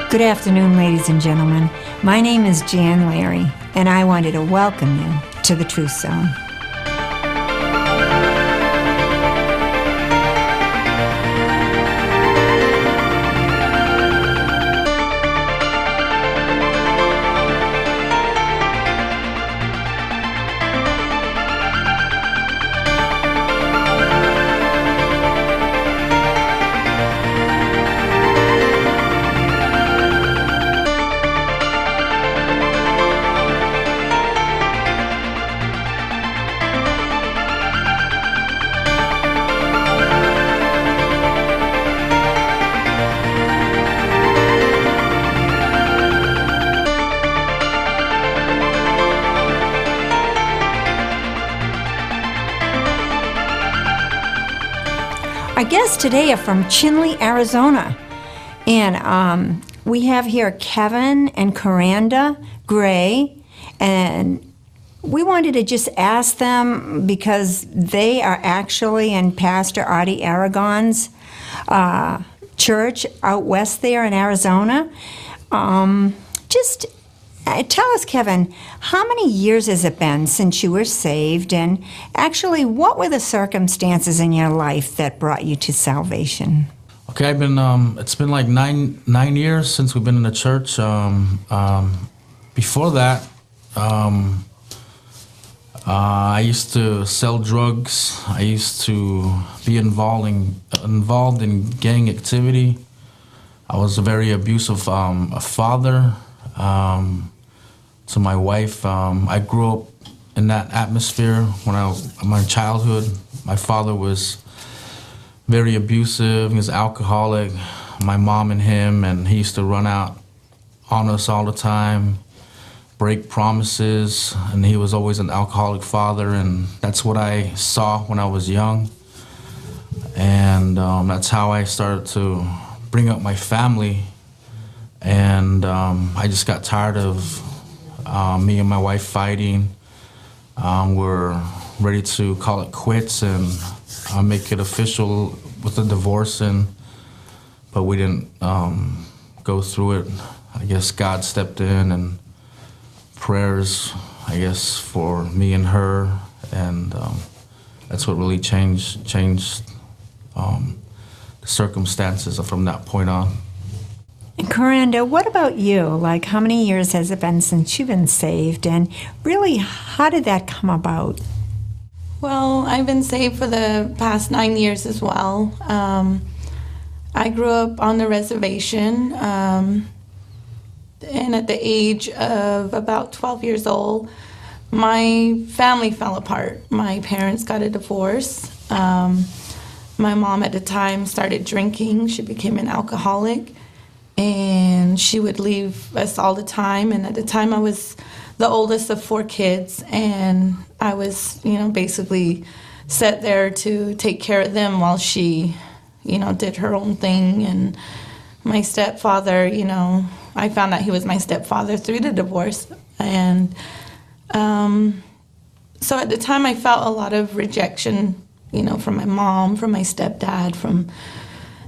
Good afternoon, ladies and gentlemen. My name is Jan Larry, and I wanted to welcome you to the Truth Zone. Our guests today are from Chinle, Arizona, and we have here Kevin and Coranda Gray, and we wanted to just ask them because they are actually in Pastor Artie Aragon's church out west there in Arizona. Tell us, Kevin, how many years has it been since you were saved, and actually, what were the circumstances in your life that brought you to salvation? Okay, I've been. It's been like nine years since we've been in the church. Before that, I used to sell drugs. I used to be involved in gang activity. I was a very abusive father. To my wife, I grew up in that atmosphere in my childhood. My father was very abusive. He was alcoholic. My mom and him, and he used to run out on us all the time, break promises, and he was always an alcoholic father, and that's what I saw when I was young. And that's how I started to bring up my family. And I just got tired of me and my wife fighting. We're ready to call it quits and make it official with a divorce, but we didn't go through it. I guess God stepped in, and prayers, I guess, for me and her, and that's what really changed the circumstances from that point on. And Coranda, what about you? Like, how many years has it been since you've been saved? And really, how did that come about? Well, I've been saved for the past 9 years as well. I grew up on the reservation, and at the age of about 12 years old, my family fell apart. My parents got a divorce. My mom at the time started drinking. She became an alcoholic. And she would leave us all the time. And at the time, I was the oldest of 4 kids, and I was, basically set there to take care of them while she, did her own thing. And my stepfather, I found out he was my stepfather through the divorce. And so at the time, I felt a lot of rejection, from my mom, from my stepdad, from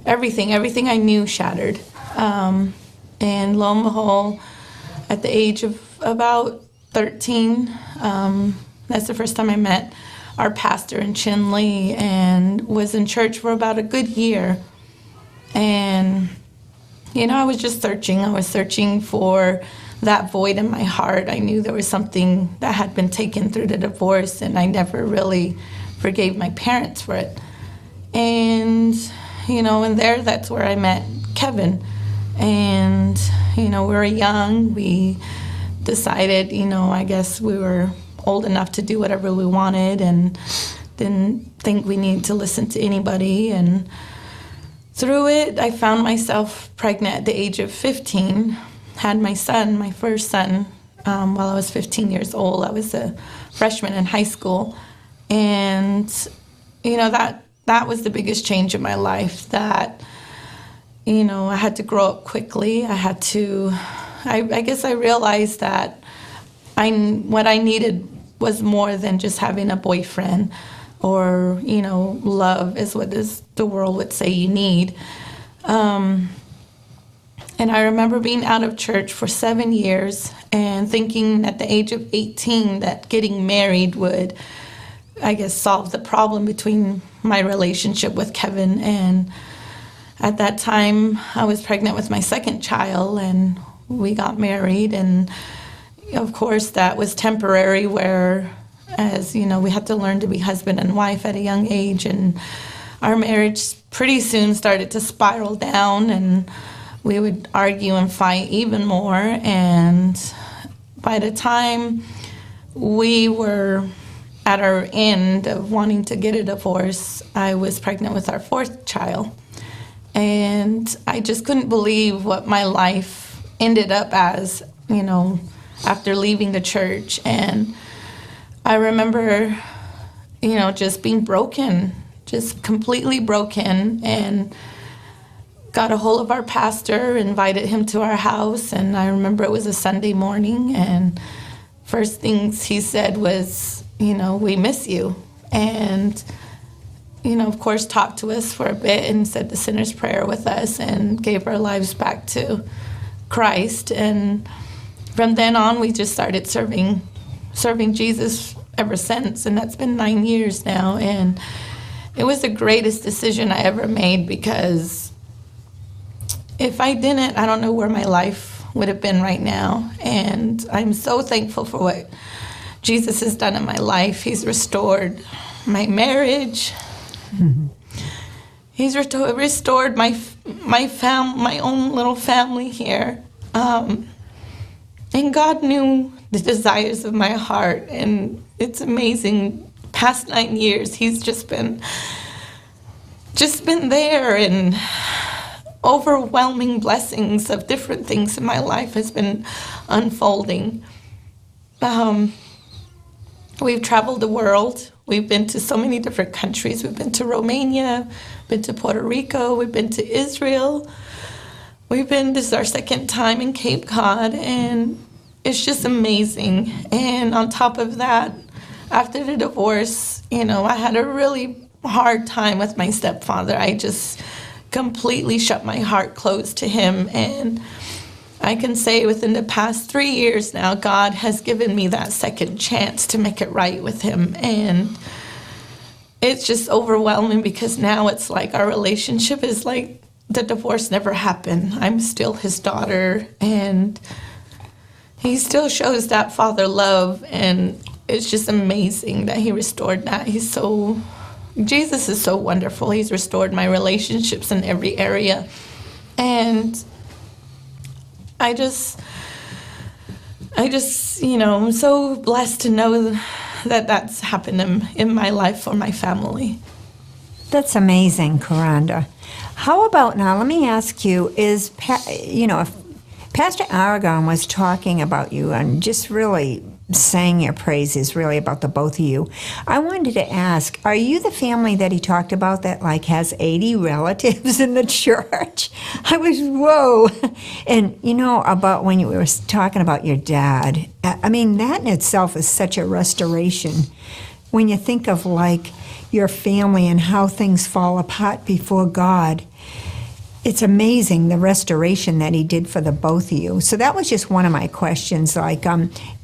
everything I knew shattered. And lo and behold, at the age of about 13, that's the first time I met our pastor in Chinle, and was in church for about a good year. And, I was just searching. I was searching for that void in my heart. I knew there was something that had been taken through the divorce, and I never really forgave my parents for it. And, that's where I met Kevin. And, we were young. We decided, I guess we were old enough to do whatever we wanted and didn't think we needed to listen to anybody. And through it, I found myself pregnant at the age of 15, had my first son, while I was 15 years old. I was a freshman in high school. And, that was the biggest change in my life, that I had to grow up quickly. I guess I realized that what I needed was more than just having a boyfriend or, love is what the world would say you need. And I remember being out of church for 7 years and thinking at the age of 18 that getting married would, I guess, solve the problem between my relationship with Kevin. And at that time, I was pregnant with my second child, and we got married. And of course, that was temporary, where, as you know, we had to learn to be husband and wife at a young age. And our marriage pretty soon started to spiral down, and we would argue and fight even more. And by the time we were at our end of wanting to get a divorce, I was pregnant with our fourth child. And I just couldn't believe what my life ended up as, you know, after leaving the church. And I remember, you know, just being broken, just completely broken, and got a hold of our pastor, invited him to our house. And I remember it was a Sunday morning, and first things he said was, you know, we miss you. And, you know, of course, talked to us for a bit and said the sinner's prayer with us and gave our lives back to Christ. And from then on, we just started serving Jesus ever since. And that's been 9 years now. And it was the greatest decision I ever made, because if I didn't, I don't know where my life would have been right now. And I'm so thankful for what Jesus has done in my life. He's restored my marriage. Mm-hmm. He's restored my own little family here. And God knew the desires of my heart. And it's amazing. Past 9 years, he's just been there, and overwhelming blessings of different things in my life has been unfolding. We've traveled the world. We've been to so many different countries. We've been to Romania, been to Puerto Rico, we've been to Israel. This is our second time in Cape Cod, and it's just amazing. And on top of that, after the divorce, you know, I had a really hard time with my stepfather. I just completely shut my heart closed to him. And I can say within the past 3 years now, God has given me that second chance to make it right with him. And it's just overwhelming, because now it's like our relationship is like the divorce never happened. I'm still his daughter, and he still shows that father love. And it's just amazing that he restored that. Jesus is so wonderful. He's restored my relationships in every area. And I just, you know, I'm so blessed to know that that's happened in my life for my family. That's amazing, Coranda. How about now, let me ask you, if Pastor Aragon was talking about you and just really sang your praises really about the both of you, I wanted to ask, are you the family that he talked about that like has 80 relatives in the church? I was, whoa. And you know, about when you were talking about your dad, I mean, that in itself is such a restoration. When you think of like your family and how things fall apart before God, it's amazing the restoration that he did for the both of you. So that was just one of my questions. Like,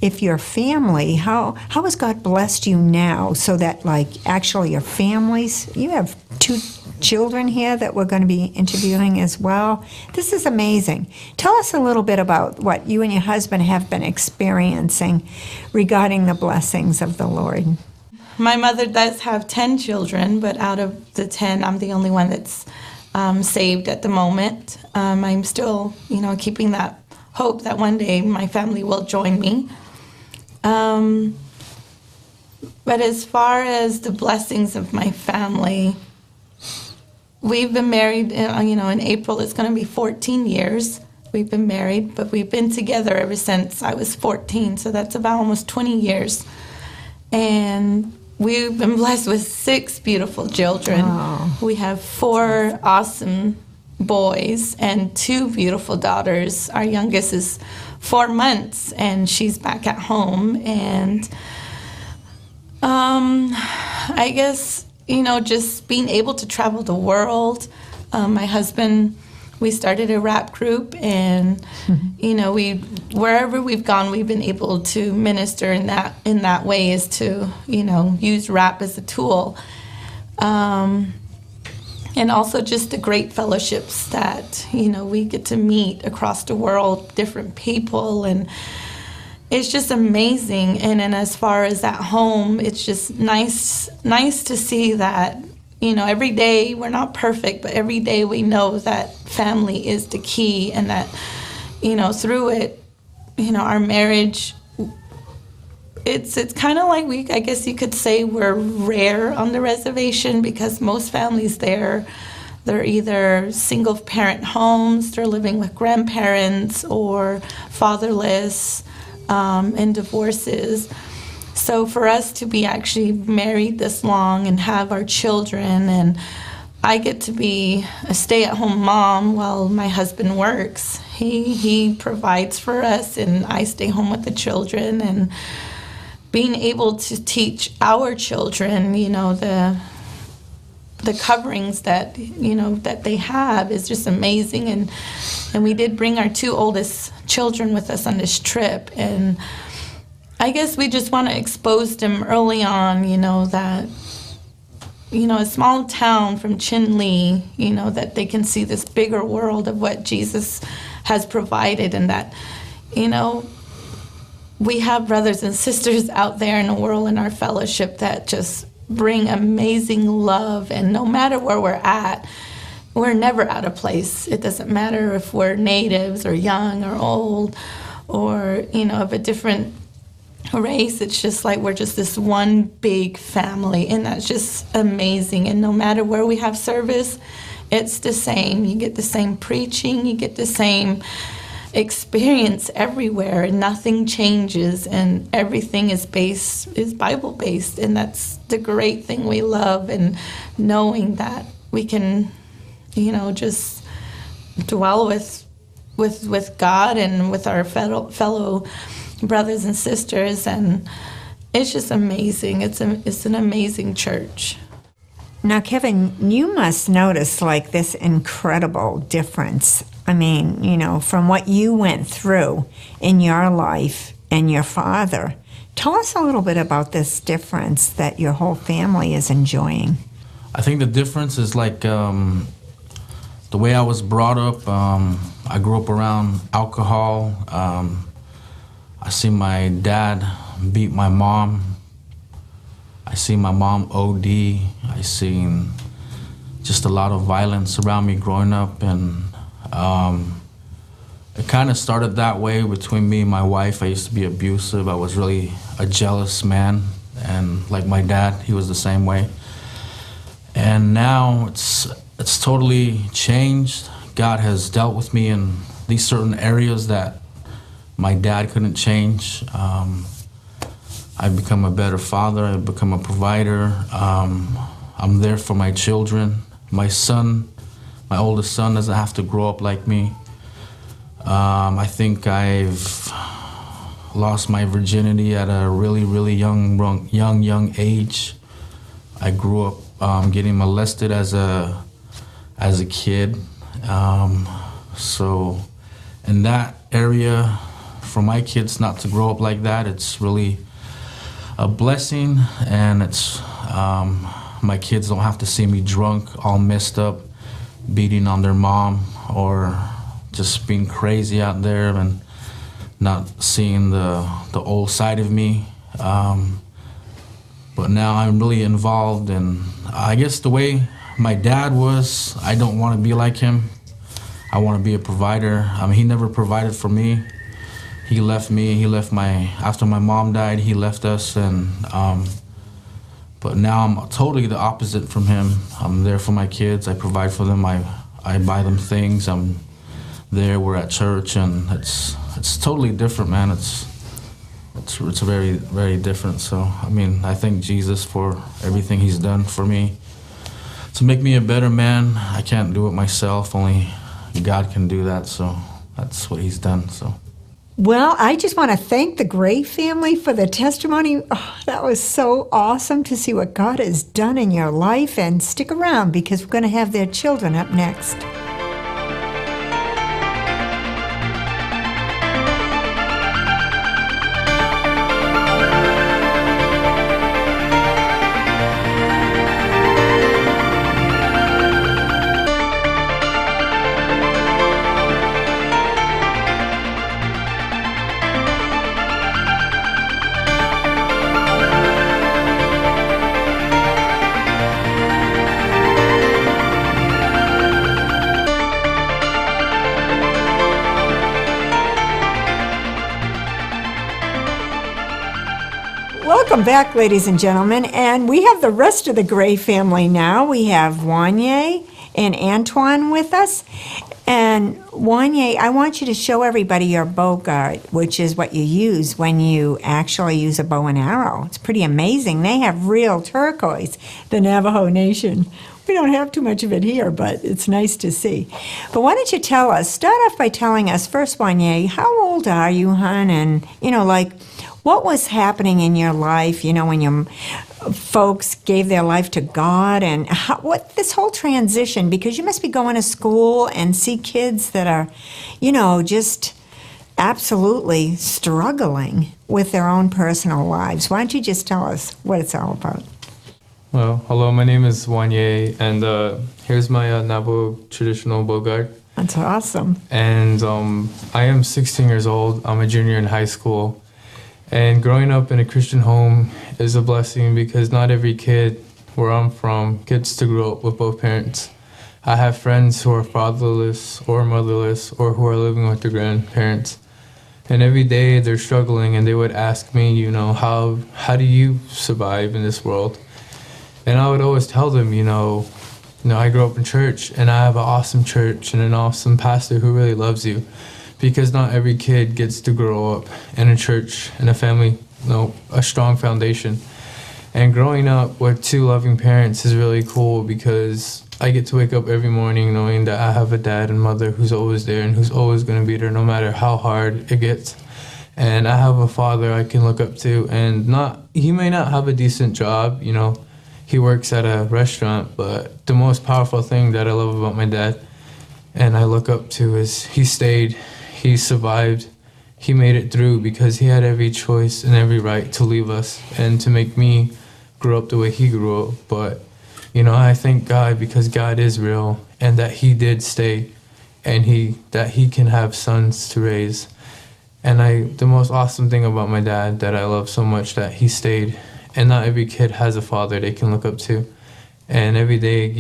if your family, how has God blessed you now so that, like, actually your families, you have 2 children here that we're going to be interviewing as well. This is amazing. Tell us a little bit about what you and your husband have been experiencing regarding the blessings of the Lord. My mother does have 10 children, but out of the 10, I'm the only one that's saved at the moment. I'm still, you know, keeping that hope that one day my family will join me. But as far as the blessings of my family, we've been married, you know, in April it's going to be 14 years. We've been married, but we've been together ever since I was 14, so that's about almost 20 years. And we've been blessed with 6 beautiful children. Oh. We have 4 awesome boys and 2 beautiful daughters. Our youngest is 4 months, and she's back at home. And I guess, you know, just being able to travel the world. My husband we started a rap group, and you know, wherever we've gone, we've been able to minister in that way, is to, you know, use rap as a tool. And also just the great fellowships that, you know, we get to meet across the world, different people, and it's just amazing. And then as far as at home, it's just nice to see that, you know, every day we're not perfect, but every day we know that family is the key, and that, you know, through it, you know, our marriage, it's kind of like I guess you could say we're rare on the reservation, because most families there, they're either single parent homes, they're living with grandparents, or fatherless, and divorces. So for us to be actually married this long and have our children, and I get to be a stay-at-home mom while my husband works. He provides for us, and I stay home with the children, and being able to teach our children, you know, the coverings that, you know, that they have is just amazing. And we did bring our 2 oldest children with us on this trip, and I guess we just want to expose them early on, you know, that, you know, a small town from Chinle, you know, that they can see this bigger world of what Jesus has provided, and that, you know, we have brothers and sisters out there in the world in our fellowship that just bring amazing love, and no matter where we're at, we're never out of place. It doesn't matter if we're natives or young or old, or, you know, of a different race. It's just like we're just this one big family, and that's just amazing. And no matter where we have service, it's the same. You get the same preaching, you get the same experience everywhere, and nothing changes, and everything is Bible based, and that's the great thing we love. And knowing that we can, you know, just dwell with God and with our fellow brothers and sisters, and it's just amazing. It's an amazing church. Now, Kevin, you must notice like this incredible difference. I mean, you know, from what you went through in your life and your father. Tell us a little bit about this difference that your whole family is enjoying. I think the difference is like the way I was brought up. I grew up around alcohol. I see my dad beat my mom. I see my mom OD. I seen just a lot of violence around me growing up, and it kind of started that way between me and my wife. I used to be abusive. I was really a jealous man, and like my dad, he was the same way. And now it's totally changed. God has dealt with me in these certain areas that my dad couldn't change. I've become a better father. I've become a provider. I'm there for my children. My son, my oldest son, doesn't have to grow up like me. I think I've lost my virginity at a really, really young age. I grew up getting molested as a kid. So in that area, for my kids not to grow up like that, it's really a blessing. And it's my kids don't have to see me drunk, all messed up, beating on their mom, or just being crazy out there and not seeing the old side of me. But now I'm really involved, and I guess the way my dad was, I don't want to be like him. I want to be a provider. I mean, he never provided for me. He left me. After my mom died, he left us, and but now I'm totally the opposite from him. I'm there for my kids. I provide for them. I buy them things. I'm there. We're at church, and it's totally different, man. It's very, very different. So, I mean, I thank Jesus for everything he's done for me to make me a better man. I can't do it myself. Only God can do that. So that's what he's done. So. Well, I just want to thank the Gray family for the testimony. Oh, that was so awesome to see what God has done in your life. And stick around, because we're going to have their children up next. Welcome back, ladies and gentlemen, and we have the rest of the Gray family now. We have Wanye and Antoine with us. And Wanye, I want you to show everybody your bow guard, which is what you use when you actually use a bow and arrow. It's pretty amazing. They have real turquoise, the Navajo Nation. We don't have too much of it here, but it's nice to see. But why don't you tell us, start off by telling us first, Wanye, how old are you, hon? And, what was happening in your life, when your folks gave their life to God, and what this whole transition, because you must be going to school and see kids that are, just absolutely struggling with their own personal lives. Why don't you just tell us what it's all about? Well, hello, my name is Wanye, and here's my Navajo traditional bow guard. That's awesome. And I am 16 years old. I'm a junior in high school. And growing up in a Christian home is a blessing because not every kid where I'm from gets to grow up with both parents. I have friends who are fatherless or motherless or who are living with their grandparents. And every day they're struggling and they would ask me, how do you survive in this world? And I would always tell them, I grew up in church and I have an awesome church and an awesome pastor who really loves you. Because not every kid gets to grow up in a church, in a family, a strong foundation. And growing up with two loving parents is really cool because I get to wake up every morning knowing that I have a dad and mother who's always there and who's always going to be there no matter how hard it gets. And I have a father I can look up to, and he may not have a decent job, he works at a restaurant, but the most powerful thing that I love about my dad and I look up to is he stayed. He survived. He made it through because he had every choice and every right to leave us and to make me grow up the way he grew up. But, I thank God because God is real and that he did stay and that he can have sons to raise. And the most awesome thing about my dad that I love so much that he stayed, and not every kid has a father they can look up to. And every day,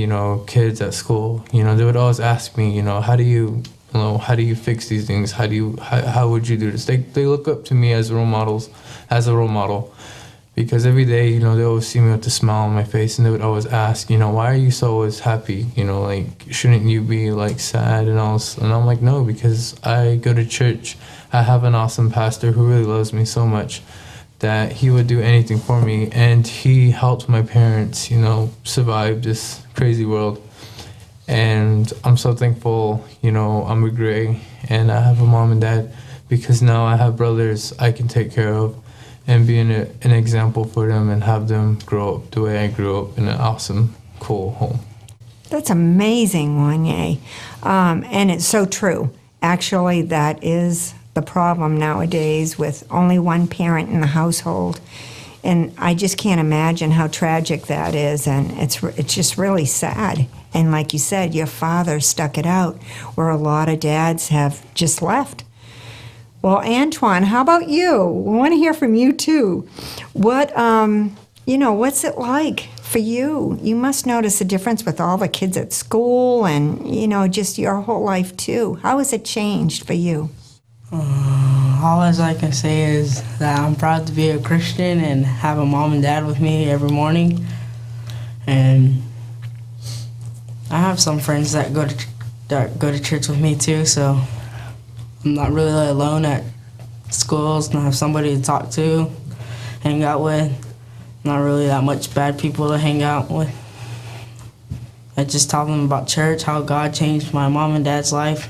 kids at school, they would always ask me, how do you fix these things? How would you do this? They look up to me as a role model, because every day, they always see me with a smile on my face, and they would always ask, why are you so always happy? Shouldn't you be sad and all? And I'm like, no, because I go to church. I have an awesome pastor who really loves me so much that he would do anything for me, and he helped my parents, survive this crazy world. And I'm so thankful, I'm a Gray and I have a mom and dad because now I have brothers I can take care of and be an example for them and have them grow up the way I grew up in an awesome, cool home. That's amazing, Wanye. And it's so true. Actually, that is the problem nowadays with only one parent in the household. And I just can't imagine how tragic that is, and it's just really sad. And like you said, your father stuck it out, where a lot of dads have just left. Well, Antoine, how about you? We want to hear from you too. What's it like for you? You must notice a difference with all the kids at school and, just your whole life too. How has it changed for you? All I can say is that I'm proud to be a Christian and have a mom and dad with me every morning. And I have some friends that go to church with me too, so I'm not really alone at schools and I have somebody to talk to, hang out with. Not really that much bad people to hang out with. I just tell them about church, how God changed my mom and dad's life,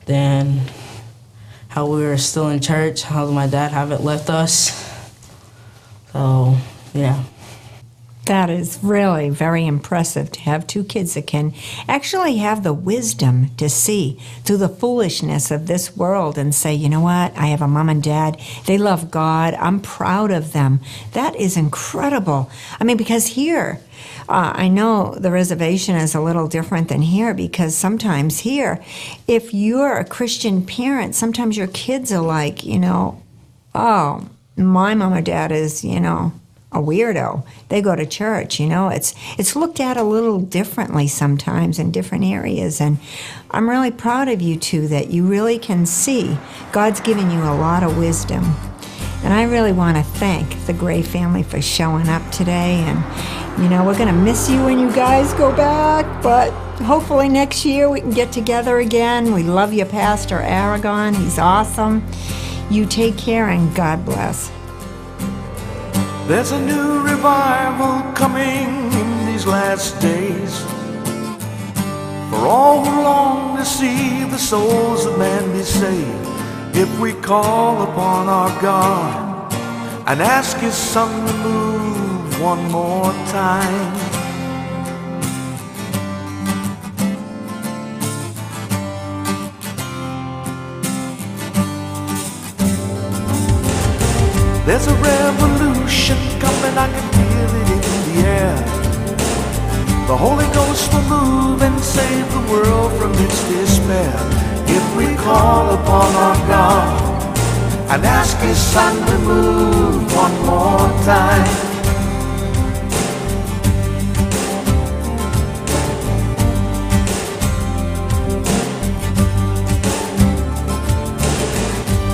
then how we were still in church, how my dad haven't left us. So, yeah. That is really very impressive to have two kids that can actually have the wisdom to see through the foolishness of this world and say, you know what, I have a mom and dad. They love God. I'm proud of them. That is incredible. I mean, because here, I know the reservation is a little different than here because sometimes here, if you're a Christian parent, sometimes your kids are like, oh, my mom or dad is, a weirdo. They go to church, It's looked at a little differently sometimes in different areas, and I'm really proud of you two that you really can see God's given you a lot of wisdom. And I really want to thank the Gray family for showing up today. And, you know, we're going to miss you when you guys go back, but hopefully next year we can get together again. We love you, Pastor Aragon. He's awesome. You take care and God bless. There's a new revival coming in these last days, for all who long to see the souls of men be saved. If we call upon our God and ask His Son to move one more time, there's a revolution coming, I can feel it in the air. The Holy Ghost will move and save the world from its despair. If we call upon our God and ask His Son to move one more time.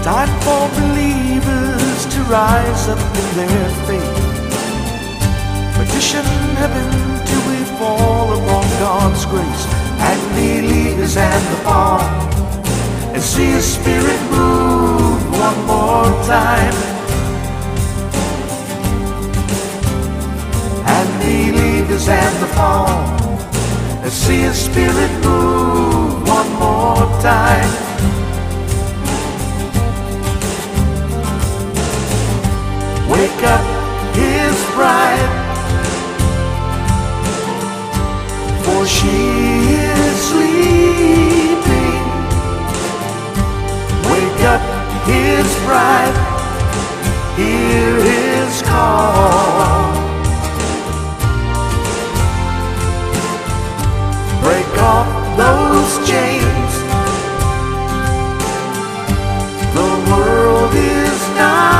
Time for believers to rise up in their faith. Petition heaven till we fall upon God's grace and believe His hand upon and see His Spirit move one more time. And believe His hand upon and see His Spirit move one more time. Wake up His bride, for she is sleeping. Wake up His bride, hear His call. Break off those chains, the world is dying.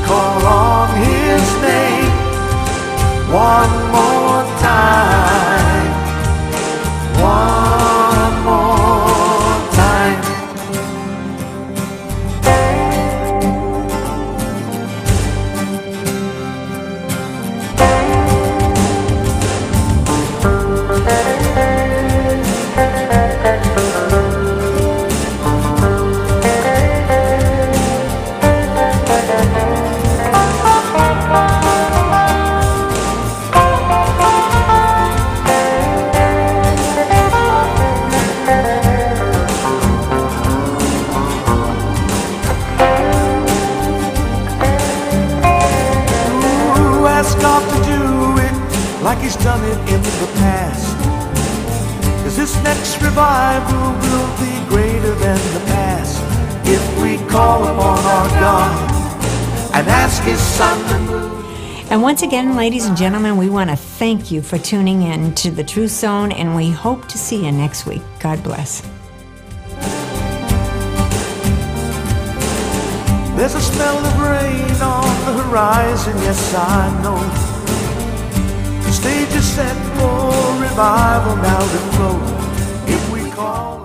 Call on His name one more time, one more time. Like He's done it in the past, 'cause this next revival will be greater than the past. If we call upon our God and ask His Son to move. And once again, ladies and gentlemen, we want to thank you for tuning in to the Truth Zone, and we hope to see you next week. God bless. There's a smell of rain on the horizon, yes I know. The stage is set for revival now to flow. If we call